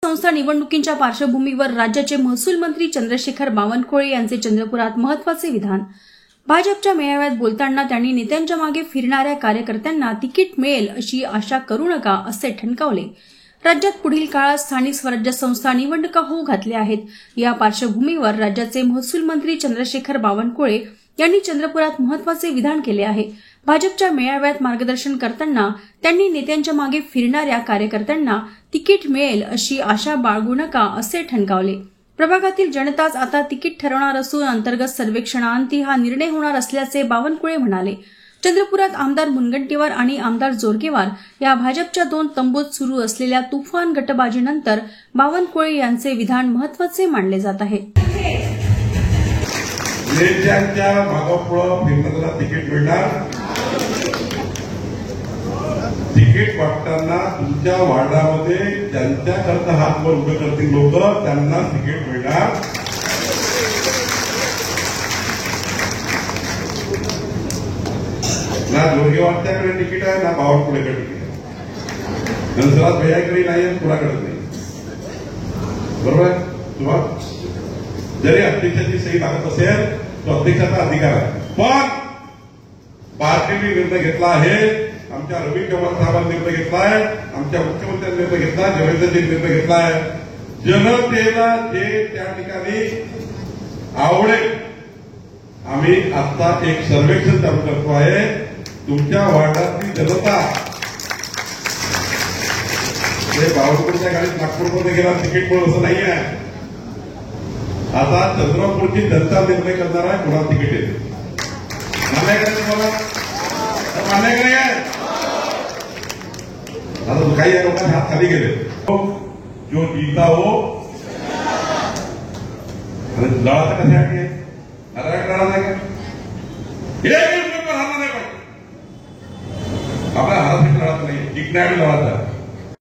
संस्था निवडणुकींच्या पार्श्वभूमीवर राज्याचे महसूल मंत्री चंद्रशेखर बावनकुळे यांचे चंद्रपुरात महत्त्वाचे विधान। भाजपच्या मेळाव्यात बोलताना त्यांनी नेत्यांच्या मागे फिरणाऱ्या कार्यकर्त्यांना तिकीट मिळेल अशी आशा करू नका असे ठणकावले। राज्यात पुढील काळात स्थानिक स्वराज्य संस्था निवडणुका होऊ घातल्या आहेत। या पार्श्वभूमीवर राज्याचे महसूल मंत्री चंद्रशेखर बावनकुळे यांनी चंद्रपुरात महत्त्वाचे विधान केले आहे। भाजपच्या मेळाव्यात मार्गदर्शन करताना त्यांनी नेत्यांच्या मागे फिरणाऱ्या कार्यकर्त्यांना तिकीट मिळेल अशी आशा बाळगू नका असे ठणकावले। प्रभागातील जनताच आता तिकीट ठरवणार असून अंतर्गत सर्वेक्षणांती हा निर्णय होणार असल्याचे बावनकुळे म्हणाले। चंद्रपुरात आमदार मुनगंटीवार आणि आमदार जोरगेवार या भाजपच्या दोन तंबूत सुरू असलेल्या तुफान गटबाजीनंतर बावनकुळे यांचे विधान महत्त्वाचे मानले जात आहे। नेत्यांच्या मागोपुढं फिरणाऱ्याला तिकीट मिळणार। तिकीट वाटताना तुमच्या वार्डामध्ये ज्यांच्याकरता हात वर उभे करतील लोक त्यांना तिकीट मिळणार। ना जोरगेवारच्याकडे तिकीट आहे ना बावनकुळेकडे तिकीट आहे। नंसराज भैयाकडे नाही आणि कुणाकडे नाही। बरोबर आहे तुम्हाला जरी अध्यक्षाची सही लागत असेल तो अध्यक्षाचा अधिकार आहे, पण पार्टीने निर्णय घेतला आहे, आमच्या रवी चव्हाण साहेबांनी निर्णय घेतला आहे, आमच्या मुख्यमंत्र्यांनी निर्णय घेतला, देवेंद्रजींनी निर्णय घेतला आहे। जनतेला जे त्या ठिकाणी आवडेल आम्ही आता एक सर्वेक्षण चालू करतो आहे। तुमच्या वार्डातील जनता हे बावनकुळेच्या गाडीत नागपूरमध्ये गेला तिकीट मिळेल असं नाही आहे। आता चंद्रपूरची जनता निर्णय करणार आहे कुणाला तिकीट येते। मान्य करायचं मला मान्य नाही आहे। आता काही लोकांनी हात खाली गेले। जो जीता हो लढाचा कशासाठी आहे? लढा नाही का? एक पेपर हारला नाही पाहिजे। आपल्या हारासाठी लढायचं नाही, जिंकण्यासाठी लढायचा।